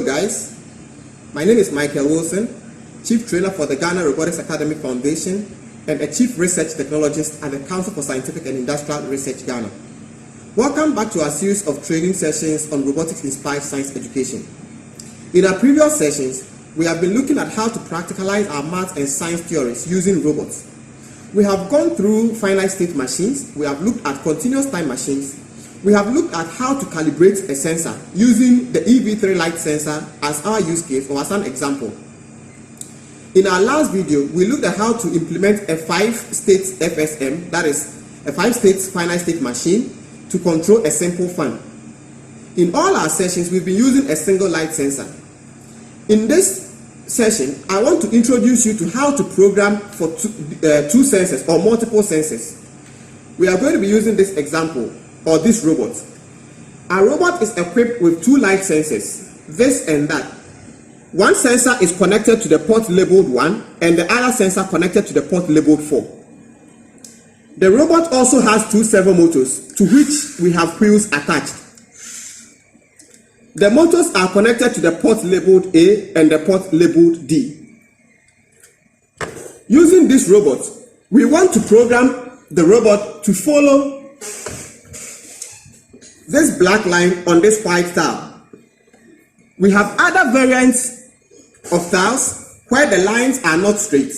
guys, my name is Michael Wilson, Chief Trainer for the Ghana Robotics Academy Foundation and a Chief Research Technologist at the Council for Scientific and Industrial Research Ghana. Welcome back to our series of training sessions on robotics-inspired science education. In our previous sessions, we have been looking at how to practicalize our math and science theories using robots. We have gone through finite state machines, we have looked at continuous time machines, we have looked at how to calibrate a sensor using the EV3 light sensor as our use case or as an example. In our last video, we looked at how to implement a 5-state FSM, that is a 5-state finite state machine, to control a simple fan. In all our sessions, we've been using a single light sensor. In this session, I want to introduce you to how to program for two sensors or multiple sensors. We are going to be using this example or this robot. Our robot is equipped with two light sensors, this and that. One sensor is connected to the port labeled 1 and the other sensor connected to the port labeled 4. The robot also has two servo motors to which we have wheels attached. The motors are connected to the port labeled A and the port labeled D. Using this robot, we want to program the robot to follow this black line on this white tile. We have other variants of tiles where the lines are not straight.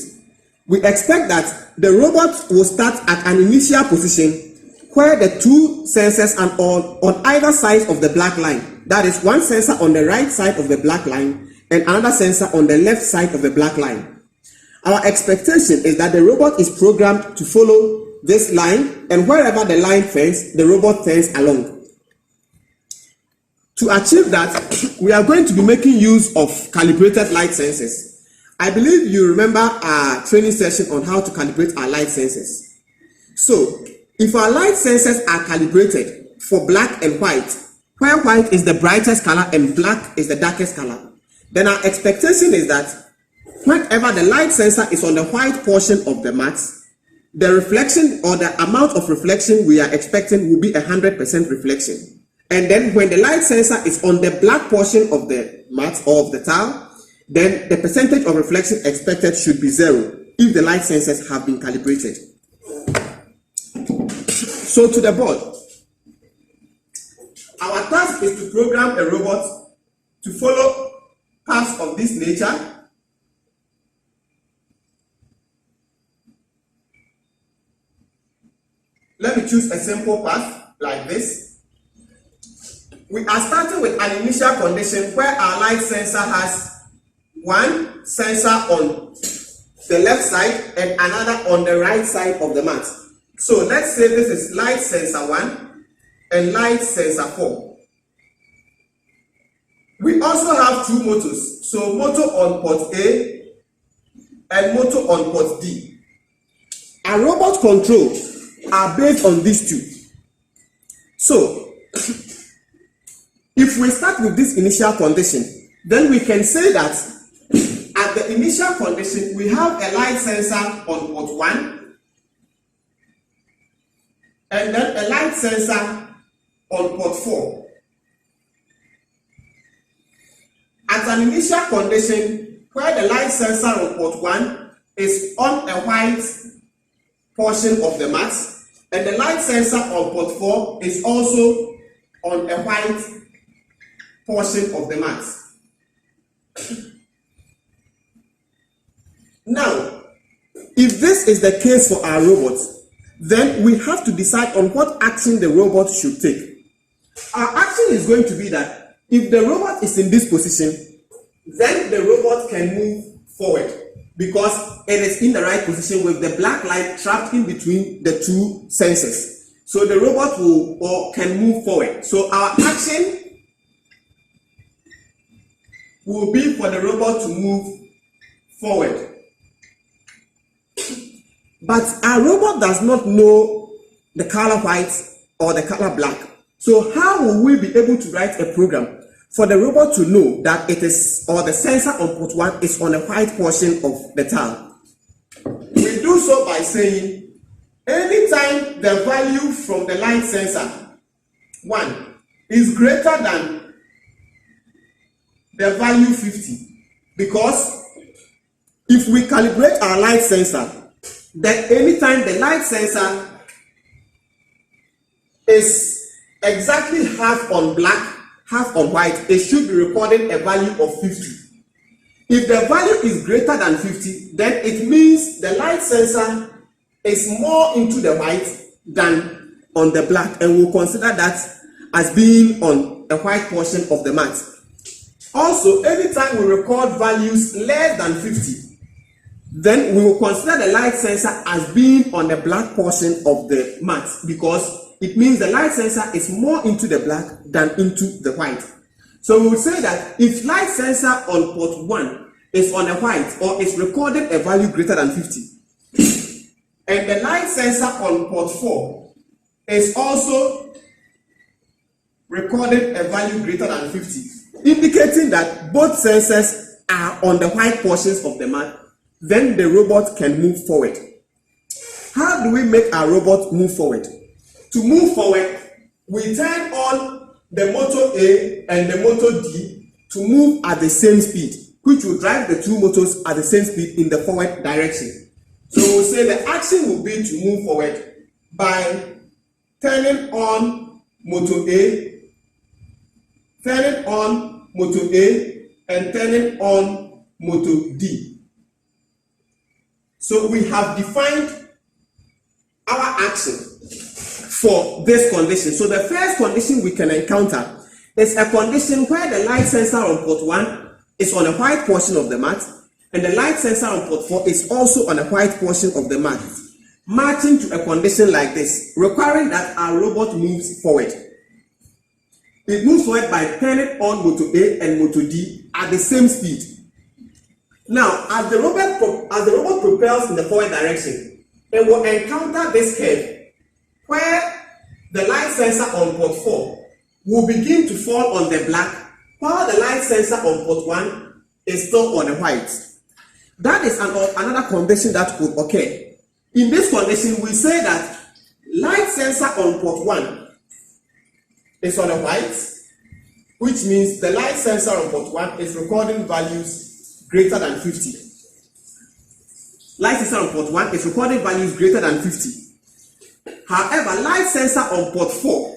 We expect that the robot will start at an initial position where the two sensors are on either side of the black line. That is one sensor on the right side of the black line and another sensor on the left side of the black line. Our expectation is that the robot is programmed to follow this line, and wherever the line turns, the robot turns along. To achieve that, we are going to be making use of calibrated light sensors. I believe you remember our training session on how to calibrate our light sensors. So, if our light sensors are calibrated for black and white, where white is the brightest color and black is the darkest color, then our expectation is that whenever the light sensor is on the white portion of the mat, the reflection or the amount of reflection we are expecting will be 100% reflection. And then when the light sensor is on the black portion of the mat or of the tile, then the percentage of reflection expected should be 0 if the light sensors have been calibrated. So to the board, our task is to program a robot to follow paths of this nature. Let me choose a simple path like this. We are starting with an initial condition where our light sensor has one sensor on the left side and another on the right side of the mat. So let's say this is light sensor 1 and light sensor 4. We also have two motors. So motor on port A and motor on port D. Our robot controls are based on these two. So if we start with this initial condition, then we can say that at the initial condition, we have a light sensor on port 1 and then a light sensor on port 4. At an initial condition where the light sensor on port 1 is on a white portion of the mat and the light sensor on port 4 is also on a white portion of the mat. Now, if this is the case for our robot, then we have to decide on what action the robot should take. Our action is going to be that if the robot is in this position, then the robot can move forward because it is in the right position with the black light trapped in between the two sensors. So the robot will or can move forward. So our action will be for the robot to move forward. But our robot does not know the color white or the color black. So how will we be able to write a program for the robot to know that it is, or the sensor on port 1 is on a white portion of the tile? We do so by saying, anytime the value from the light sensor 1 is greater than the value 50, because if we calibrate our light sensor, then anytime the light sensor is exactly half on black, half on white, it should be recording a value of 50. If the value is greater than 50, then it means the light sensor is more into the white than on the black, and we'll consider that as being on a white portion of the mat. Also, anytime we record values less than 50, then we will consider the light sensor as being on the black portion of the mat, because it means the light sensor is more into the black than into the white. So we will say that if light sensor on port 1 is on a white or is recording a value greater than 50, and the light sensor on port 4 is also recording a value greater than 50, indicating that both sensors are on the white portions of the mat, then the robot can move forward. How do we make our robot move forward? To move forward, we turn on the motor A and the motor D to move at the same speed, which will drive the two motors at the same speed in the forward direction. So we'll say the action will be to move forward by turning on motor A, turning on motor A, and turning on motor D. So we have defined our action for this condition. So the first condition we can encounter is a condition where the light sensor on port 1 is on a white portion of the mat, and the light sensor on port 4 is also on a white portion of the mat, matching to a condition like this, requiring that our robot moves forward. It moves forward by turning on motor A and motor D at the same speed. Now, as the robot propels in the forward direction, it will encounter this curve where the light sensor on port 4 will begin to fall on the black, while the light sensor on port 1 is still on the white. That is another condition that could occur. In this condition, we say that light sensor on port 1 is on a white, which means the light sensor on port 1 is recording values greater than 50. Light sensor on port 1 is recording values greater than 50. However, light sensor on port 4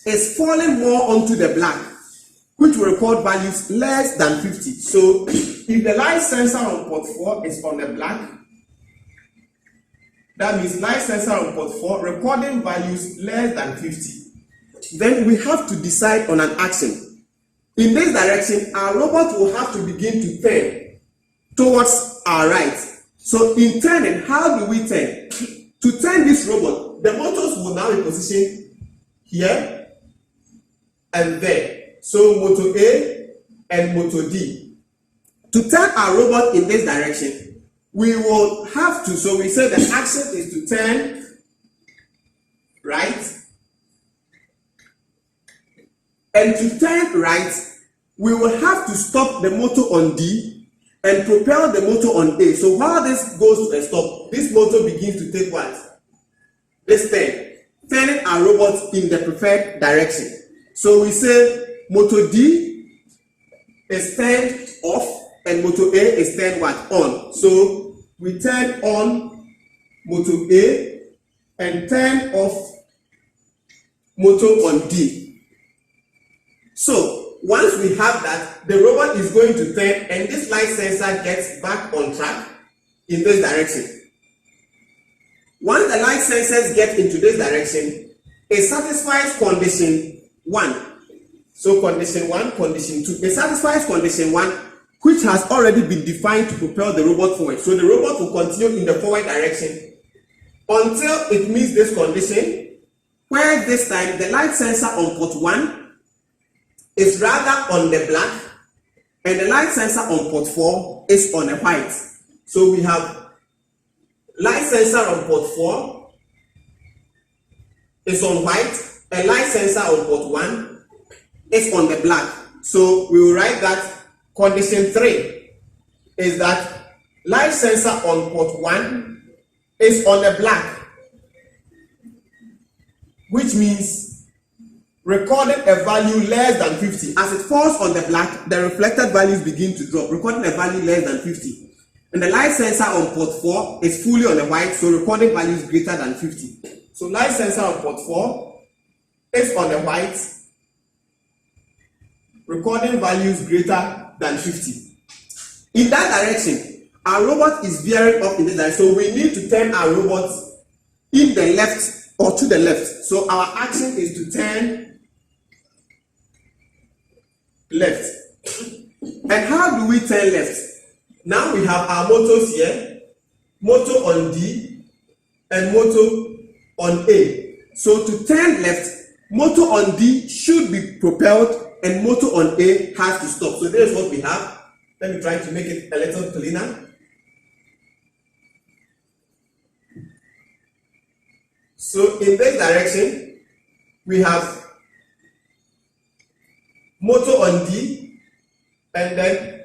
is falling more onto the black, which will record values less than 50. So if the light sensor on port 4 is on the black, that means light sensor on port 4 recording values less than 50. Then we have to decide on an action. In this direction, our robot will have to begin to turn towards our right. So in turning, how do we turn? To turn this robot, the motors will now be positioned here and there. So motor A and motor D. To turn our robot in this direction, we will have to, so we say the action is to turn right. And to turn right, we will have to stop the motor on D and propel the motor on A. So while this goes to a stop, this motor begins to take what? This turn, turning our robot in the preferred direction. So we say motor D is turned off and motor A is turned what? On. So we turn on motor A and turn off motor on D. So once we have that, the robot is going to turn and this light sensor gets back on track in this direction. Once the light sensors get into this direction, it satisfies condition 1. So condition 1, condition 2. It satisfies condition 1, which has already been defined to propel the robot forward. So the robot will continue in the forward direction until it meets this condition, where this time the light sensor on port 1 is rather on the black and the light sensor on port 4 is on a white. So we have light sensor on port 4 is on white and light sensor on port 1 is on the black. So we will write that condition 3 is that light sensor on port 1 is on the black, which means recording a value less than 50. As it falls on the black, the reflected values begin to drop, recording a value less than 50. And the light sensor on port 4 is fully on the white, so recording values greater than 50. So light sensor on port 4 is on the white, recording values greater than 50. In that direction, our robot is veering off in this direction, so we need to turn our robot in the left or to the left. So our action is to turn left. And how do we turn left? Now we have our motors here, motor on D and motor on A. So to turn left, motor on D should be propelled and motor on A has to stop. So this is what we have. Let me try to make it a little cleaner. So in this direction, we have motor on D and then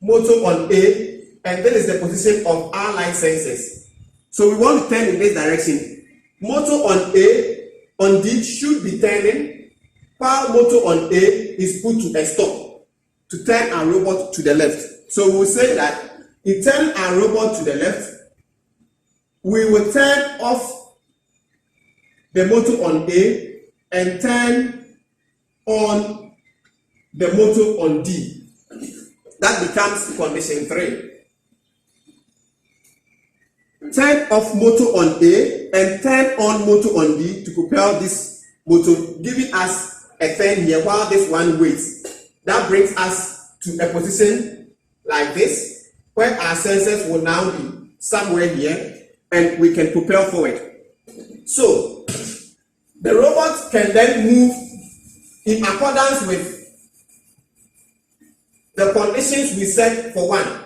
motor on A, and that is the position of our light sensors. So we want to turn in this direction. Motor on A, on D should be turning, while motor on A is put to a stop to turn our robot to the left. So we will say that in turning our robot to the left, we will turn off the motor on A and turn on the motor on D. That becomes condition 3. Turn off motor on A and turn on motor on D to propel this motor, giving us a turn here while this one waits. That brings us to a position like this, where our sensors will now be somewhere here and we can propel forward. So the robot can then move in accordance with the conditions we set for 1.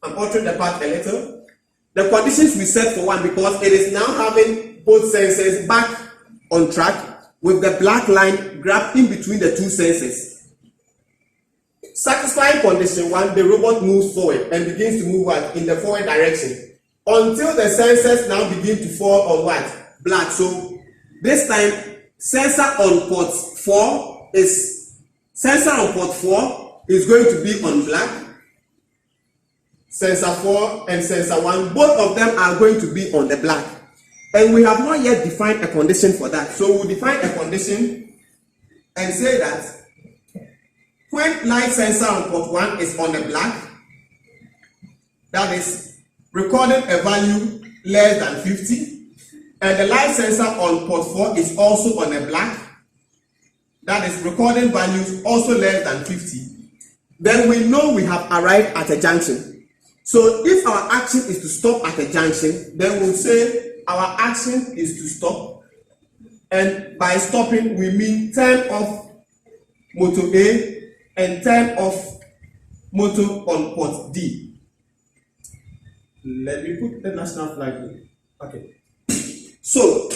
I'm altering the part a little. The conditions we set for 1, because it is now having both sensors back on track with the black line grabbed in between the two sensors. Satisfying condition 1, the robot moves forward and begins to move in the forward direction until the sensors now begin to fall on what? Black. So this time, sensor on port 4 is going to be on black. Sensor 4 and sensor 1, both of them are going to be on the black. And we have not yet defined a condition for that. So we'll define a condition and say that when light sensor on port 1 is on the black, that is recording a value less than 50, and the light sensor on port 4 is also on the black, that is recording values also less than 50, then we know we have arrived at a junction. So if our action is to stop at a junction, then we'll say our action is to stop, and by stopping we mean turn off motor A and turn off motor on port D. Let me put the national flag here. Okay. So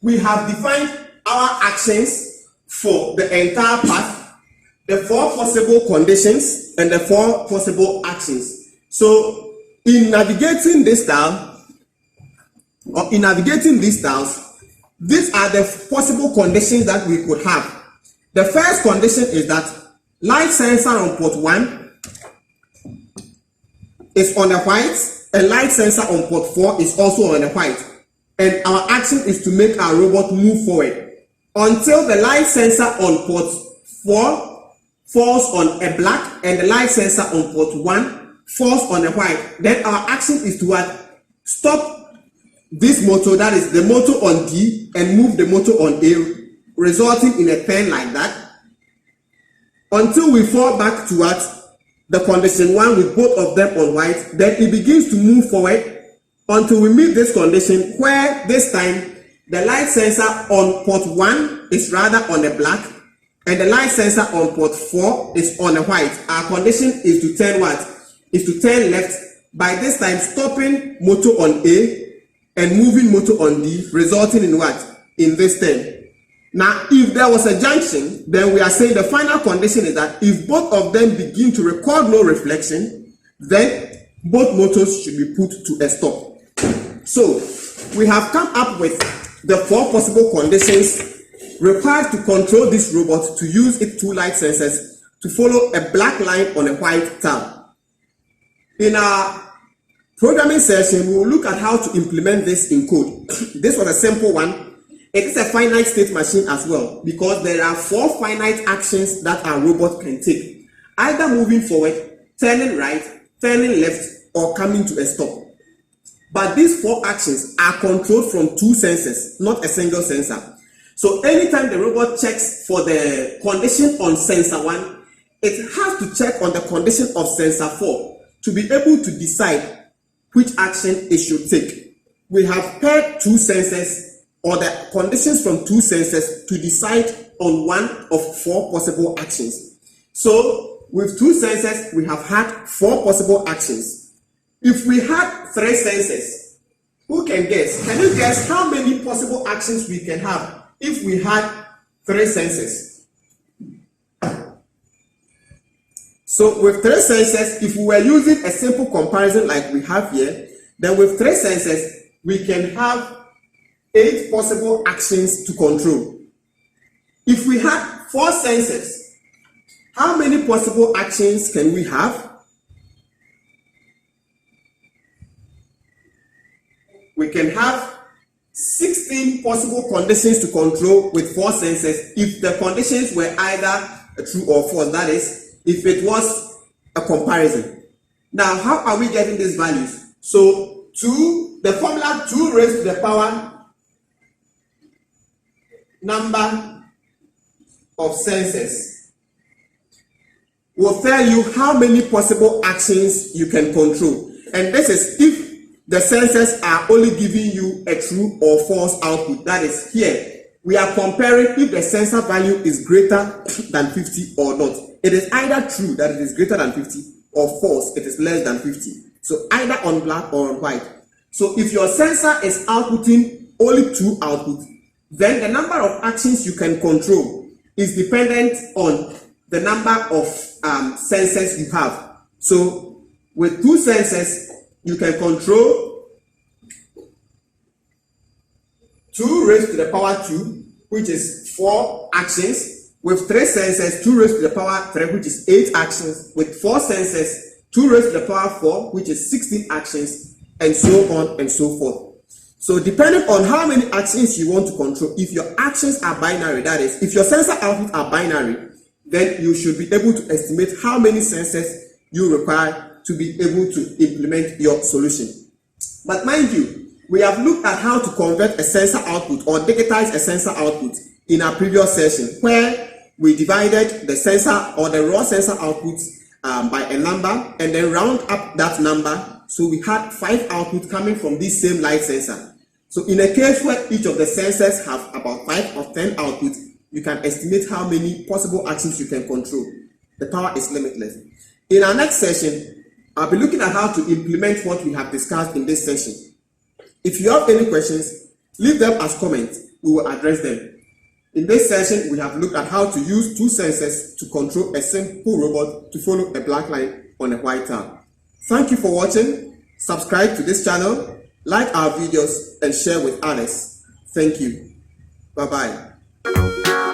we have defined our actions for the entire path, the 4 possible conditions and the 4 possible actions. So in navigating this style, or in navigating these styles, these are the possible conditions that we could have. The first condition is that light sensor on port 1 is on the white, and light sensor on port 4 is also on the white. And our action is to make our robot move forward until the light sensor on port 4 falls on a black and the light sensor on port 1 falls on the white. Then our action is to what? Stop this motor, that is the motor on D, and move the motor on A, resulting in a turn like that, until we fall back to what? The condition 1 with both of them on white. Then it begins to move forward until we meet this condition where this time the light sensor on port 1 is rather on the black and the light sensor on port 4 is on the white. Our condition is to turn what? Is to turn left, by this time stopping motor on A and moving motor on D, resulting in what? In this turn. Now, if there was a junction, then we are saying the final condition is that if both of them begin to record no reflection, then both motors should be put to a stop. So we have come up with the 4 possible conditions requires to control this robot to use its two light sensors to follow a black line on a white tile. In our programming session, we will look at how to implement this in code. This was a simple one. It is a finite state machine as well, because there are 4 finite actions that our robot can take, either moving forward, turning right, turning left, or coming to a stop. But these 4 actions are controlled from 2 sensors, not a single sensor. So anytime the robot checks for the condition on sensor 1, it has to check on the condition of sensor 4 to be able to decide which action it should take. We have paired 2 sensors or the conditions from 2 sensors to decide on one of 4 possible actions. So with 2 sensors, we have had 4 possible actions. If we had 3 sensors, who can guess? Can you guess how many possible actions we can have if we had 3 sensors? So with 3 sensors, if we were using a simple comparison like we have here, then with 3 sensors, we can have 8 possible actions to control. If we had 4 sensors, how many possible actions can we have? We can have 16 possible conditions to control with 4 sensors if the conditions were either true or false, that is, if it was a comparison. Now, how are we getting these values? So, the formula 2 raised to the power number of sensors will tell you how many possible actions you can control. And this is if the sensors are only giving you a true or false output. That is, here we are comparing if the sensor value is greater than 50 or not. It is either true that it is greater than 50 or false, it is less than 50. So either on black or on white. So if your sensor is outputting only 2 outputs, then the number of actions you can control is dependent on the number of sensors you have. So with 2 sensors, you can control 2 raised to the power 2, which is 4 actions. With 3 sensors, 2 raised to the power 3, which is 8 actions. With 4 sensors, 2 raised to the power 4, which is 16 actions, and so on and so forth. So depending on how many actions you want to control, if your actions are binary, that is, if your sensor outputs are binary, then you should be able to estimate how many sensors you require to be able to implement your solution. But mind you, we have looked at how to convert a sensor output or digitize a sensor output in our previous session, where we divided the sensor or the raw sensor outputs by a number and then round up that number. So we had 5 outputs coming from this same light sensor. So in a case where each of the sensors have about 5 or 10 outputs, you can estimate how many possible actions you can control. The power is limitless. In our next session, I'll be looking at how to implement what we have discussed in this session. If you have any questions, leave them as comments. We will address them. In this session, we have looked at how to use 2 sensors to control a simple robot to follow a black line on a white tile. Thank you for watching. Subscribe to this channel, like our videos, and share with others. Thank you. Bye-bye.